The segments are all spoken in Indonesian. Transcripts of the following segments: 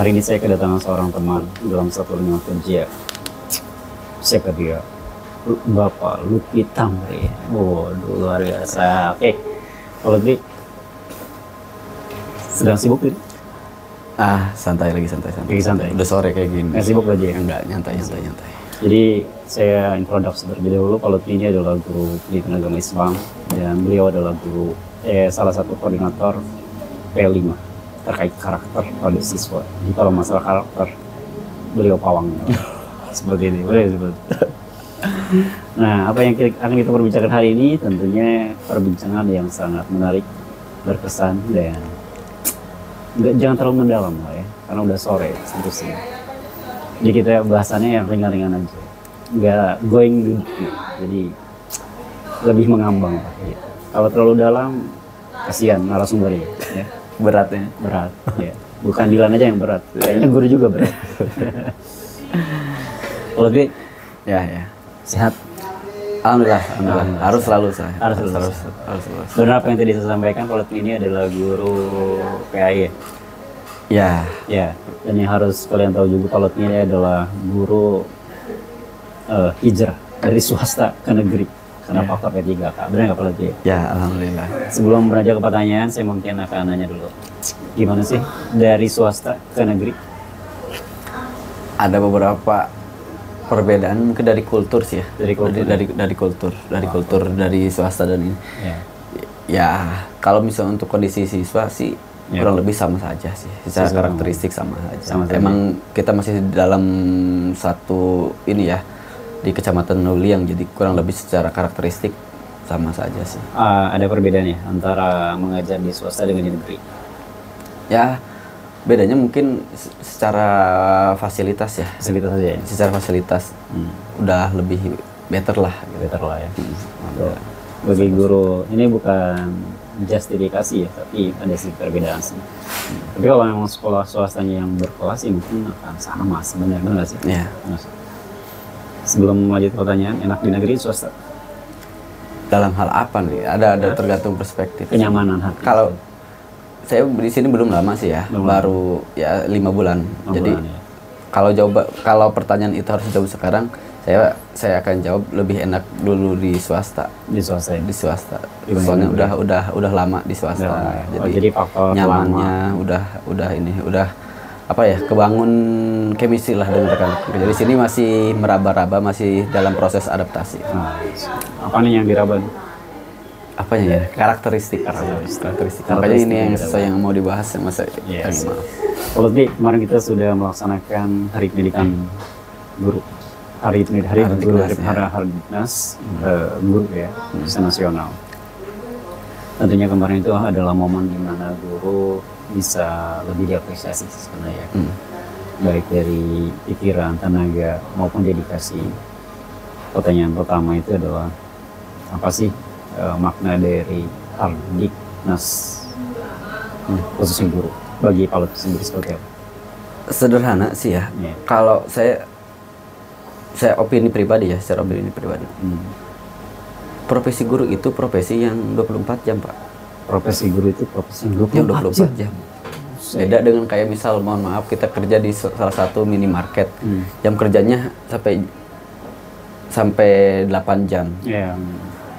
Hari ini saya kedatangan seorang teman dalam satu lingkungan kerja. Saya ke dia, Bapak Lutfi Tamri. Waduh, luar biasa. Oke, kalau Lutfi sedang sibuk nih? Santai lagi, santai. Lagi santai. Udah sore kayak gini. Nggak sibuk aja ya? Enggak, nyantai. Jadi saya introduksi terlebih dahulu. Kalau Lutfi ini adalah guru pendidikan agama Islam dan beliau adalah guru salah satu koordinator P5 terkait karakter pada siswa. Jadi kalau masalah karakter, beliau pawang. Seperti ini, boleh disebut. Nah, apa yang akan kita perbincangan hari ini tentunya perbincangan yang sangat menarik, berkesan, dan jangan terlalu mendalam lah ya, karena udah sore seterusnya. Jadi kita bahasannya yang ringan-ringan aja, nggak going deep, jadi lebih mengambang lah. Ya. Kalau terlalu dalam, kasihan narasumbernya. Ya. Berat, ya. Bukan Dilan aja yang berat, kayaknya guru juga berat. Kalau Lutfi, ya. sehat? Alhamdulillah. Harus selalu saya. Harus selalu. Benar apa yang tadi saya sampaikan, kalau Lutfi ini adalah guru PAI ya? Ya. Dan yang harus kalian tahu juga, kalau Lutfi ini adalah guru hijrah dari swasta ke negeri. Karena faktor P3K. Benar nggak Pak Lutfi? Ya, alhamdulillah. Sebelum beranjak ke pertanyaan, saya mungkin akan nanya dulu. Gimana sih dari swasta ke negeri? Ada beberapa perbedaan mungkin dari kultur sih ya. Dari kultur dari swasta dan ini. Ya, kalau misalnya untuk kondisi siswa sih kurang lebih sama saja sih. Secara karakteristik sama saja. Emang kita masih dalam satu ini ya, di Kecamatan Nuliang, jadi kurang lebih secara karakteristik sama saja sih. Ada perbedaannya antara mengajar di swasta dengan di negeri? Ya, bedanya mungkin secara fasilitas ya. Fasilitas aja ya? Secara fasilitas udah lebih better lah. Better lah ya. Bagi guru, ini bukan justifikasi ya, tapi ada sih perbedaan sih. Tapi kalau memang sekolah swastanya yang berkelas sih mungkin akan sama sebenarnya, benar nggak sih? Iya. Sebelum lanjut pertanyaan, enak di negeri swasta? Dalam hal apa nih? Ada tergantung perspektif. Kenyamanan hati. Kalau saya di sini belum lama sih ya, baru ya 5 bulan. Jadi kalau pertanyaan itu harus dijawab sekarang, saya akan jawab lebih enak dulu di swasta. Di swasta. Ya? Di swasta. Soalnya udah lama di swasta. Jadi faktor nyamannya udah apa ya, kebangun chemistry lah dengan rekan. Jadi sini masih meraba-raba, masih dalam proses adaptasi. Apa nih yang diraba? Apanya ya? Karakteristik. Makanya ini yang sesuai yang mau dibahas sama saya. Yes. Kalau kemarin kita sudah melaksanakan Hari Pendidikan Guru. Hari Dinas Guru ya, nasional. Tentunya kemarin itu adalah momen di mana guru bisa lebih diapresiasi sebenarnya, baik dari pikiran, tenaga maupun dedikasi. Pertanyaan pertama itu adalah apa sih makna dari Hardiknas khususnya guru bagi Pak Lutfi sendiri seperti apa? Sederhana sih ya. Kalau saya opini pribadi ya, secara opini pribadi. Profesi guru itu profesi yang 24 jam, Pak. Profesi guru itu profesi yang 24 jam. Beda dengan kayak misal, mohon maaf, kita kerja di salah satu minimarket. Jam kerjanya sampai 8 jam.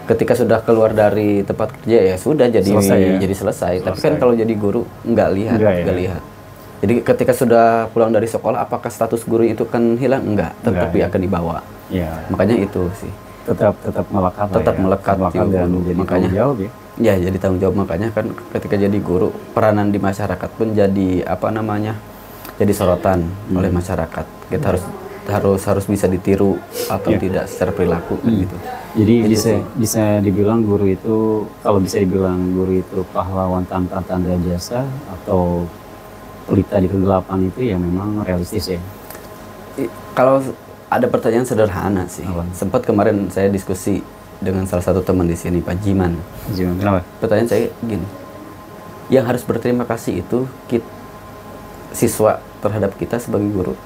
Ketika sudah keluar dari tempat kerja ya sudah jadi selesai. Tapi kan kalau jadi guru nggak lihat. Jadi ketika sudah pulang dari sekolah, apakah status guru itu kan hilang? Enggak, tetap akan dibawa. Makanya itu sih. Tetap melekat. Dan jadi makanya tanggung jawab ya. Ya, jadi tanggung jawab. Makanya kan ketika jadi guru, peranan di masyarakat pun jadi jadi sorotan oleh masyarakat. Kita harus bisa ditiru atau tidak secara perilaku gitu. Jadi bisa dibilang guru itu, kalau bisa dibilang guru itu pahlawan tanpa tanda jasa atau pelita di kegelapan, itu ya memang realistis ya. Kalau ada pertanyaan sederhana sih. Sempat kemarin saya diskusi dengan salah satu teman di sini, Pak Jiman. Kenapa? Pertanyaan saya gini, yang harus berterima kasih itu siswa terhadap kita sebagai guru,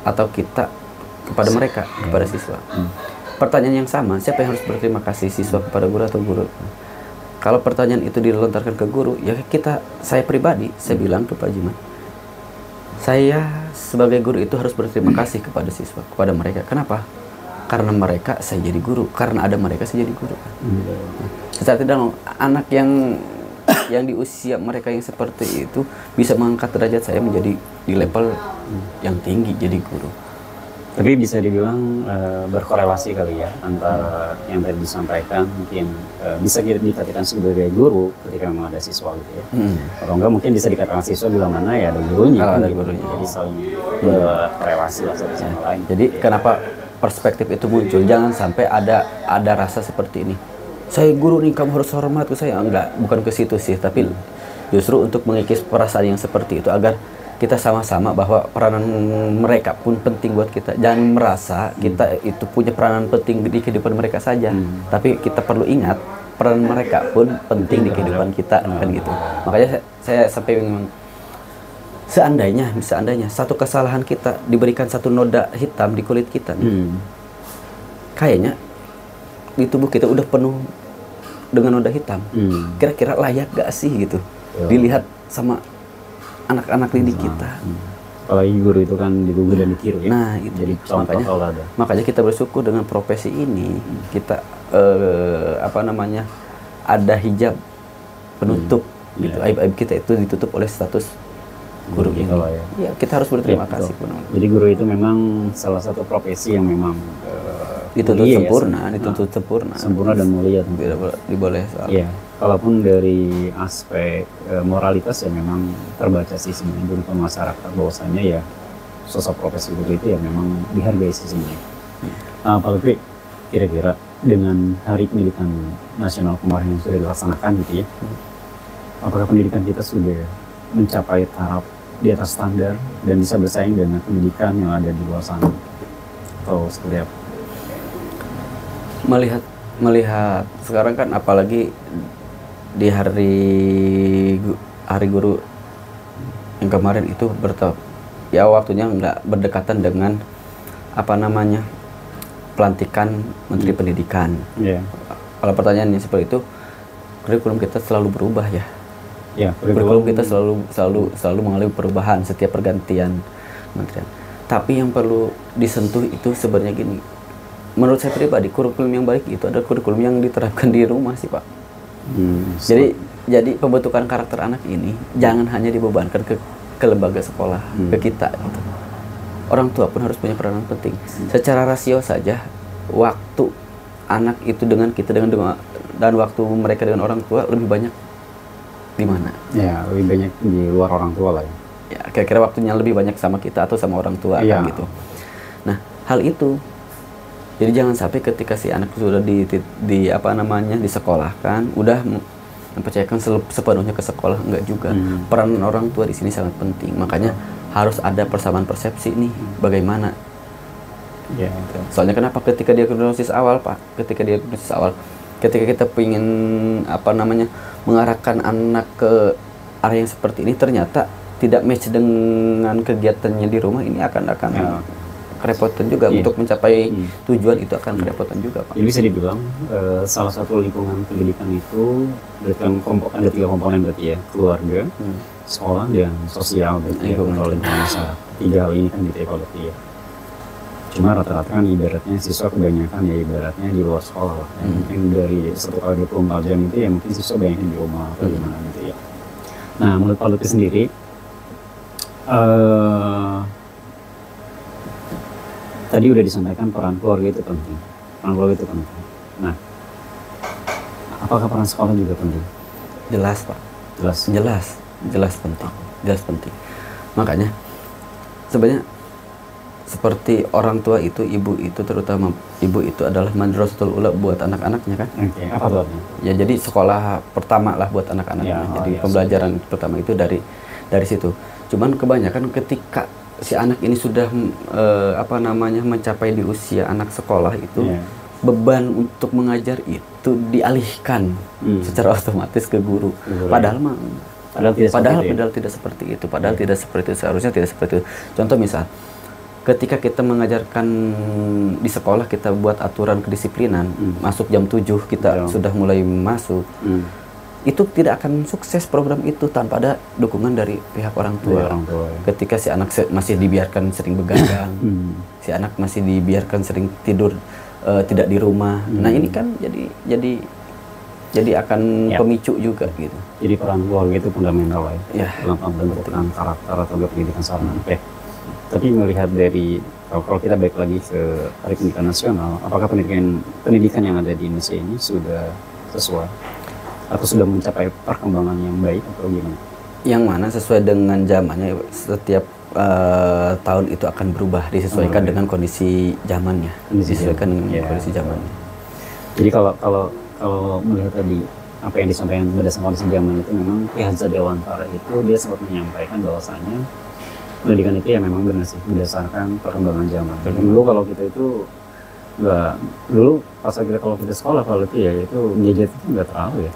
atau kita kepada mereka, kepada siswa. Pertanyaan yang sama, siapa yang harus berterima kasih, siswa kepada guru atau guru? Kalau pertanyaan itu dilontarkan ke guru, ya saya pribadi, saya bilang ke Pak Jiman, Saya sebagai guru itu harus berterima kasih kepada siswa, kepada mereka. Kenapa? Karena mereka saya jadi guru, karena ada mereka saya jadi guru. Secara tidak anak yang di usia mereka yang seperti itu bisa mengangkat derajat saya menjadi di level yang tinggi jadi guru. Tapi bisa dibilang berkorelasi kali ya antara yang tadi disampaikan, mungkin bisa dikatakan sebagai guru ketika memang ada siswa gitu ya. Kalau enggak mungkin bisa dikatakan siswa bila mana ya ada gurunya. Ada gitu. gurunya. Jadi saling berkorelasi lah satu sama lain. Jadi kenapa perspektif itu muncul? Jangan sampai ada rasa seperti ini. Saya guru nih, kamu harus hormat ke saya. Enggak, bukan ke situ sih, tapi justru untuk mengikis perasaan yang seperti itu agar kita sama-sama bahwa peranan mereka pun penting buat kita. Jangan merasa kita itu punya peranan penting di kehidupan mereka saja, tapi kita perlu ingat peran mereka pun penting di kehidupan kita, kan gitu. Makanya saya sampai memang seandainya satu kesalahan kita diberikan satu noda hitam di kulit kita, kayaknya di tubuh kita udah penuh dengan noda hitam. Kira-kira layak gak sih gitu dilihat sama anak-anak didik kita? Apalagi guru itu kan digugu dan dikiru ya. Nah itu jadi makanya kita bersyukur dengan profesi ini. Kita ada hijab penutup gitu. Aib-aib kita itu ditutup oleh status guru ini. Ya, kita harus berterima kasih. Jadi guru itu memang salah satu profesi yang memang dituntut sempurna, sempurna dan mulia. Tidak boleh salah. Iya. Kalaupun dari aspek moralitas ya memang terbaca sih sebenarnya di masyarakat bahwasanya ya sosok profesi guru itu ya memang dihargai sih sebenarnya. Pak Lutfi, kira-kira dengan Hari Pendidikan Nasional kemarin yang sudah dilaksanakan gitu ya, apakah pendidikan kita sudah mencapai taraf di atas standar dan bisa bersaing dengan pendidikan yang ada di luar sana atau seperti apa? Melihat sekarang kan apalagi di hari guru yang kemarin itu ya waktunya nggak berdekatan dengan pelantikan Menteri Pendidikan. Kalau pertanyaannya seperti itu, kurikulum kita selalu berubah ya. Kurikulum kita selalu mengalami perubahan setiap pergantian kementerian. Tapi yang perlu disentuh itu sebenarnya gini. Menurut saya pribadi, kurikulum yang baik itu adalah kurikulum yang diterapkan di rumah sih Pak. Jadi pembentukan karakter anak ini jangan hanya dibebankan ke lembaga sekolah, ke kita gitu. Orang tua pun harus punya peranan penting. Secara rasio saja, waktu anak itu dengan kita dan waktu mereka dengan orang tua lebih banyak di mana? Ya, lebih banyak di luar orang tua lah ya. Ya, kira-kira waktunya lebih banyak sama kita atau sama orang tua kan gitu. Nah, hal itu jadi jangan sampai ketika si anak sudah disekolahkan, udah mempercayakan sepenuhnya ke sekolah, enggak juga. Peran orang tua di sini sangat penting. Makanya harus ada persamaan persepsi nih, bagaimana. Soalnya kenapa ketika diagnosis awal, Pak? Ketika kita ingin mengarahkan anak ke arah yang seperti ini, ternyata tidak match dengan kegiatannya di rumah, ini akan kerepotan juga untuk mencapai tujuan itu akan kerepotan juga Pak. Jadi bisa dibilang salah satu lingkungan pendidikan itu ada 3 komponen berarti ya, keluarga, sekolah dan sosial berarti ya, kalau lingkungan masyarakat. 3 hal ini kan gitu ya Pak berarti ya. Cuma rata-rata kan ibaratnya siswa kebanyakan ya ibaratnya di luar sekolah lah. Mungkin dari 1 kali 24 jam itu ya mungkin siswa banyak di rumah atau gimana gitu ya. Nah menurut Pak Lutfi sendiri, tadi udah disampaikan peran keluarga itu penting. Nah, apakah peran sekolah juga penting? Jelas Pak. Jelas penting. Makanya sebenarnya seperti orang tua itu, ibu itu terutama ibu itu adalah madrasatul ula buat anak-anaknya kan. Apa tuh? Ya jadi sekolah pertama lah buat anak-anaknya. Jadi pembelajaran pertama itu dari situ. Cuman kebanyakan ketika si anak ini sudah mencapai di usia anak sekolah itu, beban untuk mengajar itu dialihkan secara otomatis ke guru. Padahal tidak seperti itu. Seharusnya tidak seperti itu. Contoh misal, ketika kita mengajarkan di sekolah, kita buat aturan kedisiplinan, masuk jam 7 kita sudah mulai masuk. itu tidak akan sukses program itu tanpa ada dukungan dari pihak orang tua. Ketika si anak masih dibiarkan sering begadang, si anak masih dibiarkan sering tidur tidak di rumah. Nah ini kan jadi akan pemicu juga gitu. Jadi peran keluarga itu fundamental ya, dalam pembentukan karakter atau pendidikan seorang anak. Tapi melihat dari kalau kita balik lagi ke Hari Pendidikan Nasional, apakah pendidikan yang ada di Indonesia ini sudah sesuai atau sudah mencapai perkembangan yang baik atau gimana? Yang mana sesuai dengan zamannya, setiap tahun itu akan berubah, disesuaikan dengan kondisi zamannya, disesuaikan dengan kondisi zamannya. Jadi kalau melihat tadi apa yang disampaikan berdasarkan kondisi zaman itu, memang Ki Hajar Dewantara itu dia sempat menyampaikan bahwasanya pendidikan itu ya memang benar sih berdasarkan perkembangan zaman. Jadi dulu kalau kita itu dulu pas kalau kita sekolah kalau itu ya itu gadget itu nggak terlalu ya.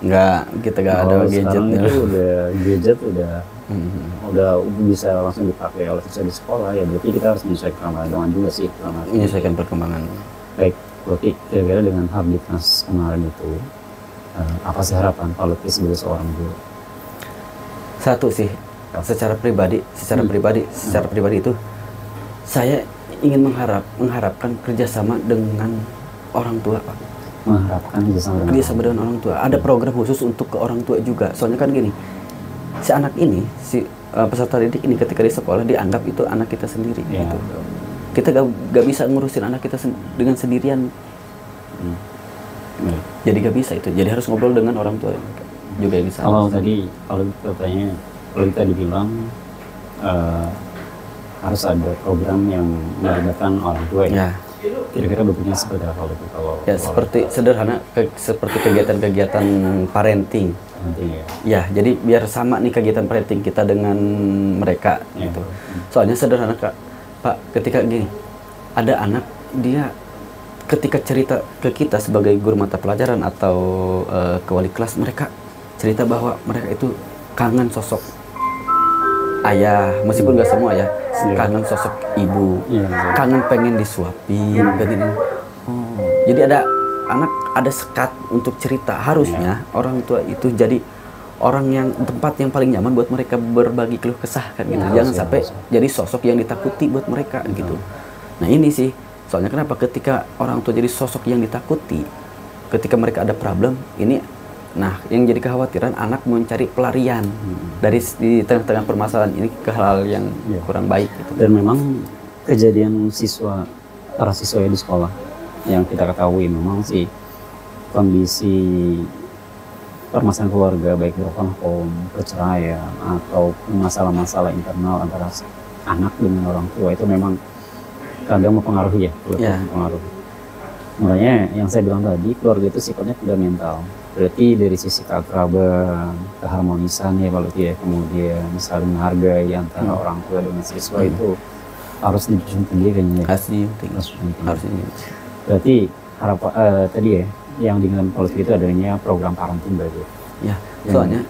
Kita nggak ada gadget. Itu udah gadget udah bisa langsung dipakai oleh siswa di sekolah ya, berarti kita harus menyesuaikan perkembangan juga sih. Menyesuaikan perkembangan. Baik, berarti kira-kira dengan Hardiknas kemarin itu apa sih harapan Pak Lutfi sebagai seorang guru? Satu sih, secara pribadi itu saya ingin mengharapkan kerjasama dengan orang tua, Pak. Mengharapkan kerjasama dengan orang tua. Ada program khusus untuk ke orang tua juga. Soalnya kan gini, si anak ini, peserta didik ini ketika di sekolah dianggap itu anak kita sendiri. Gitu. Kita gak bisa ngurusin anak kita dengan sendirian. Jadi gak bisa itu. Jadi harus ngobrol dengan orang tua juga yang bisa. Kalau katanya, kalau kita dibilang harus ada program yang melibatkan orang tua ya. Kira-kira bentuknya seperti apa itu kalau? Ya seperti sederhana seperti kegiatan-kegiatan parenting. Ya, jadi biar sama nih kegiatan parenting kita dengan mereka gitu. Soalnya sederhana Pak, ketika gini, ada anak dia ketika cerita ke kita sebagai guru mata pelajaran atau ke wali kelas, mereka cerita bahwa mereka itu kangen sosok ayah, meskipun nggak semua ya, kangen sosok ibu, kangen pengen disuapin, jadi ada sekat untuk cerita. Harusnya orang tua itu jadi tempat yang paling nyaman buat mereka berbagi keluh kesah kan gitu. Jangan sampai jadi sosok yang ditakuti buat mereka gitu. Nah ini sih, soalnya kenapa ketika orang tua jadi sosok yang ditakuti, ketika mereka ada problem ini. Nah, yang jadi kekhawatiran anak mencari pelarian di tengah-tengah permasalahan ini ke hal yang kurang baik gitu. Dan memang kejadian para siswa di sekolah yang kita ketahui memang sih kondisi permasalahan keluarga, baik broken home, perceraian atau masalah-masalah internal antara anak dengan orang tua itu memang kadang mempengaruhi mempengaruhi. Makanya yang saya bilang tadi, keluarga itu sifatnya fundamental. Berarti dari sisi keakraban, keharmonisan ya Pak Lutfi ya, kemudian saling menghargai antara orang tua dengan siswa itu harus dijunjung tinggi kayaknya. Harus. Berarti tadi ya yang dengan Pak Lutfi itu adanya program parenting berarti. Ya, soalnya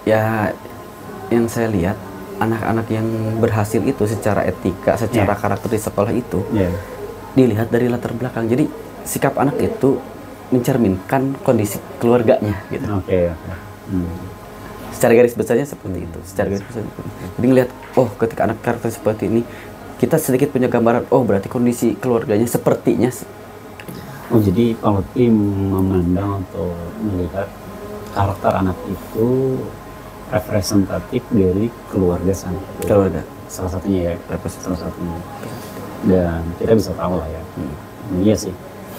ya yang saya lihat anak-anak yang berhasil itu secara etika, secara karakter di sekolah itu dilihat dari latar belakang. Jadi sikap anak itu mencerminkan kondisi keluarganya gitu. Secara garis besarnya seperti itu. Jadi ngelihat, ketika anak karakter seperti ini, kita sedikit punya gambaran, berarti kondisi keluarganya sepertinya. Jadi kalau tim memandang atau melihat karakter anak itu representatif dari keluarga sana. Keluarga. Salah satunya ya, salah satunya. Dan kita bisa tahu lah ya. Iya sih.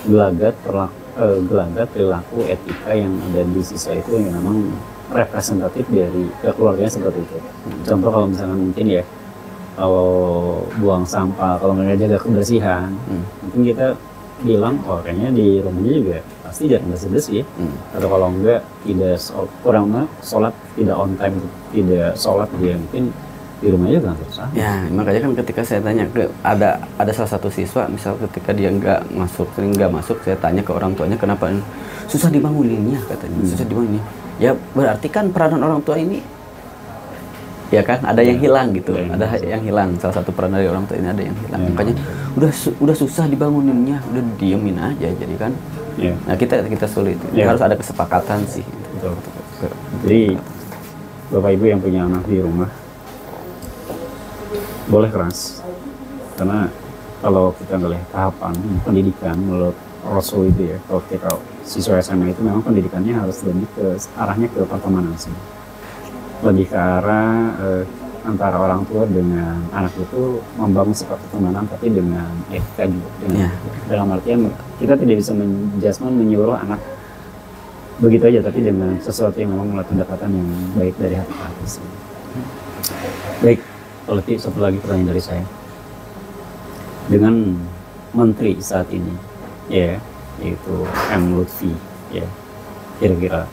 Gelagat perilaku etika yang ada di siswa itu yang memang representatif dari keluarganya seperti itu. Contoh kalau misalkan mungkin ya, kalau buang sampah, kalau nggak jaga kebersihan, mungkin kita bilang kayaknya di rumahnya juga pasti jarang bersih-bersih. Atau kalau enggak kurang sholat tidak on time, tidak sholat dia mungkin di rumahnya juga nggak usah. Ya, makanya kan ketika saya tanya ada salah satu siswa, misal ketika dia sering nggak masuk, saya tanya ke orang tuanya kenapa susah dibanguninnya, katanya susah dibangunin. Ya berarti kan peranan orang tua ini, ya kan ada yang hilang gitu, ada yang hilang. Salah satu peran dari orang tua ini ada yang hilang. Makanya udah susah dibanguninnya, udah diemin aja jadi kan. Nah kita sulit. Harus ada kesepakatan sih. Betul. Jadi Bapak Ibu yang punya anak di rumah boleh keras, karena kalau kita ngelihat tahapan pendidikan menurut Rasul itu ya, kalau kita siswa SMA itu memang pendidikannya harus lebih ke arahnya ke pertemanan sih, lebih ke arah antara orang tua dengan anak itu membangun sifat pertemanan, tapi dengan etika juga. Dalam artian kita tidak bisa menyuruh anak begitu aja, tapi dengan sesuatu yang memang melalui pendekatan yang baik dari hati ke hati sih. Baik, kalau satu lagi pertanyaan dari saya. Dengan menteri saat ini, ya, yaitu M. Lutfi, ya, kira-kira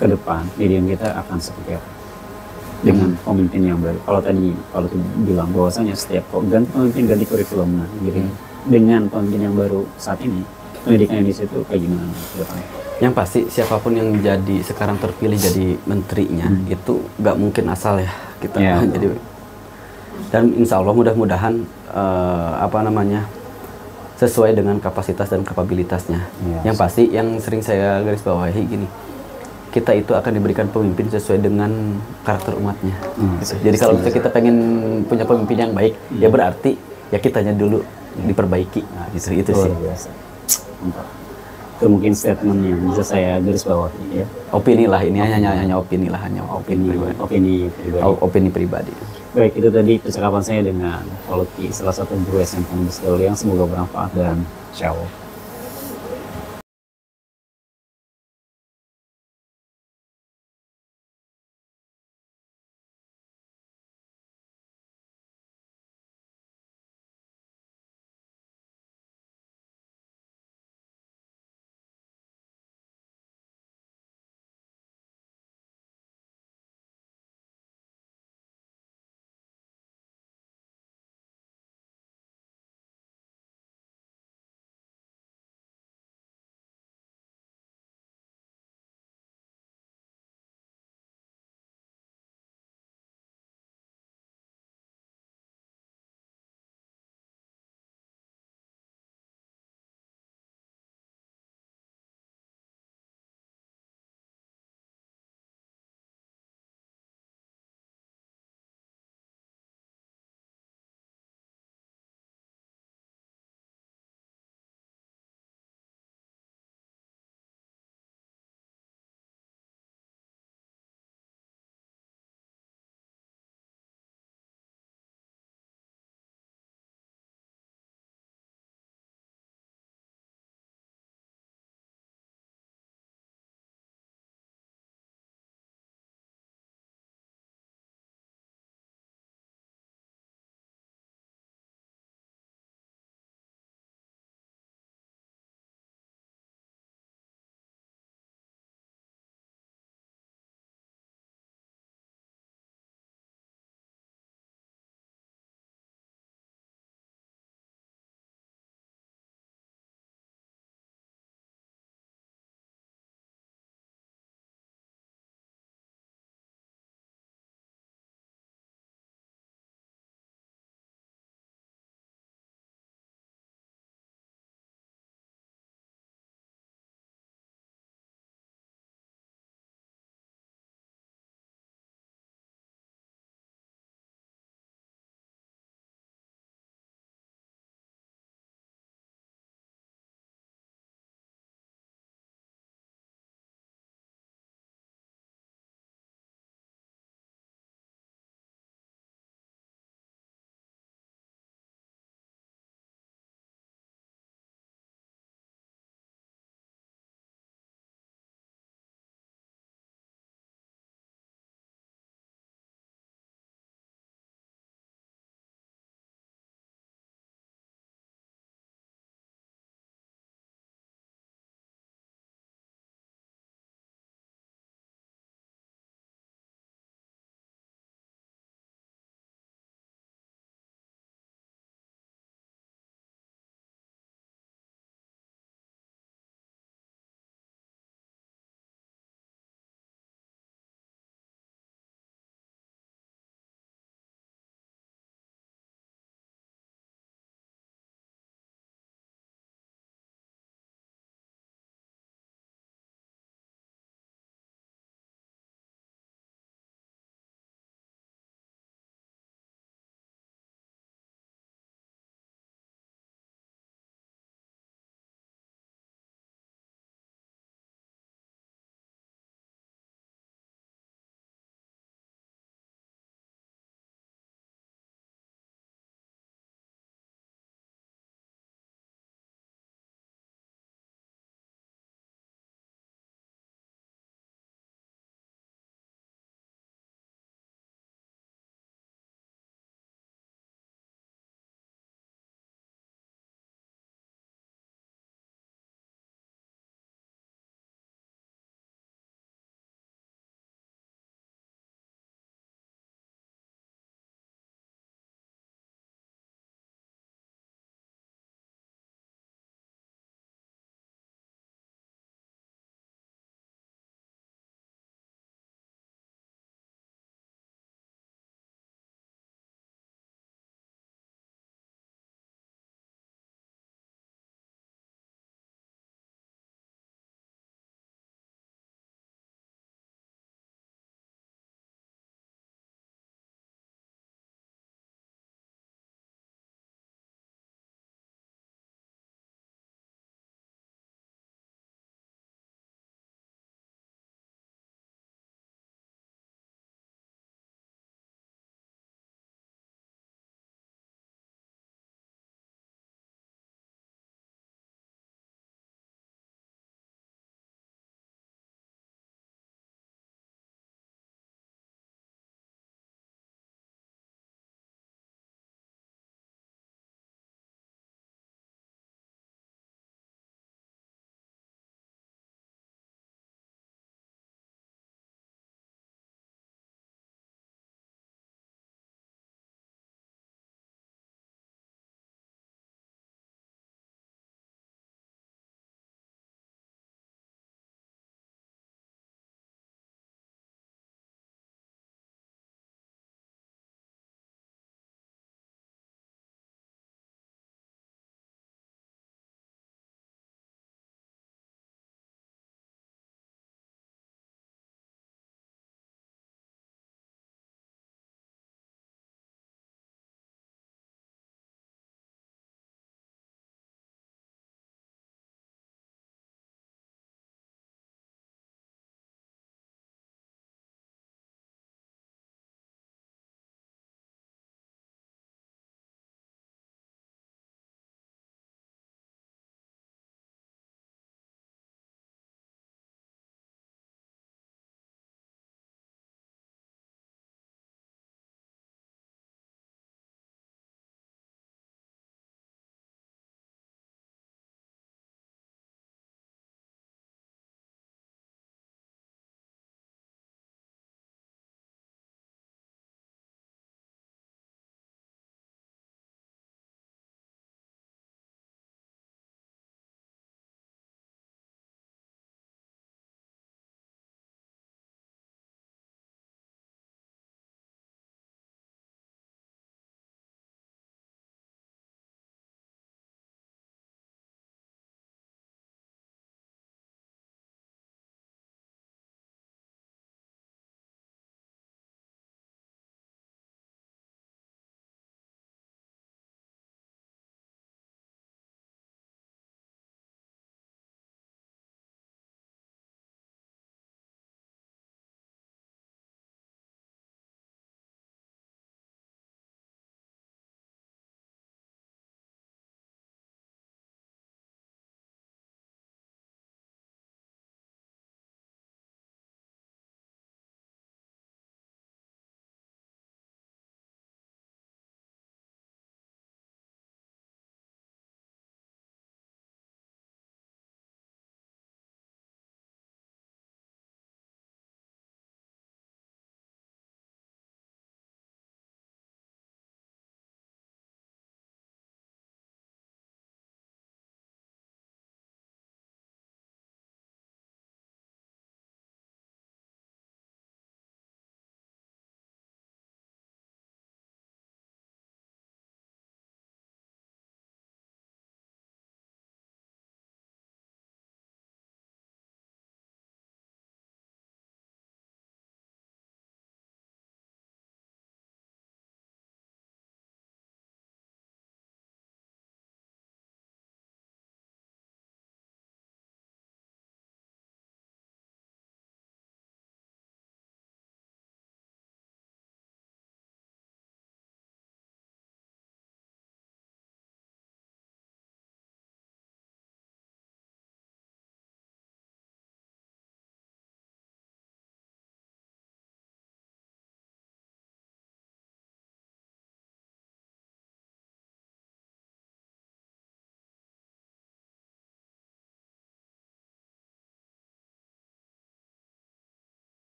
ke depan pendidikan kita akan seperti apa? Dengan pemimpin yang baru. Kalau tadi bilang bahwasanya setiap ganti pemimpin ganti kurikulum, nah, gitu. Dengan pemimpin yang baru saat ini, pendidikan Indonesia itu kayak gimana ke depan? Yang pasti siapapun yang jadi sekarang terpilih jadi menterinya itu nggak mungkin asal ya kita jadi. Dan insya Allah mudah-mudahan sesuai dengan kapasitas dan kapabilitasnya. Yang pasti yang sering saya garis bawahi gini, kita itu akan diberikan pemimpin sesuai dengan karakter umatnya. Jadi kalau kita pengen punya pemimpin yang baik, ya berarti ya kitanya dulu diperbaiki. Itu sih. Itu mungkin statement yang bisa saya garis bawahi ya. Opini lah, ini hanya opini lah, opini pribadi. Baik, itu tadi percakapan saya dengan Pak Lutfi, salah satu guru SMP yang bersekolah, yang semoga bermanfaat dan insya Allah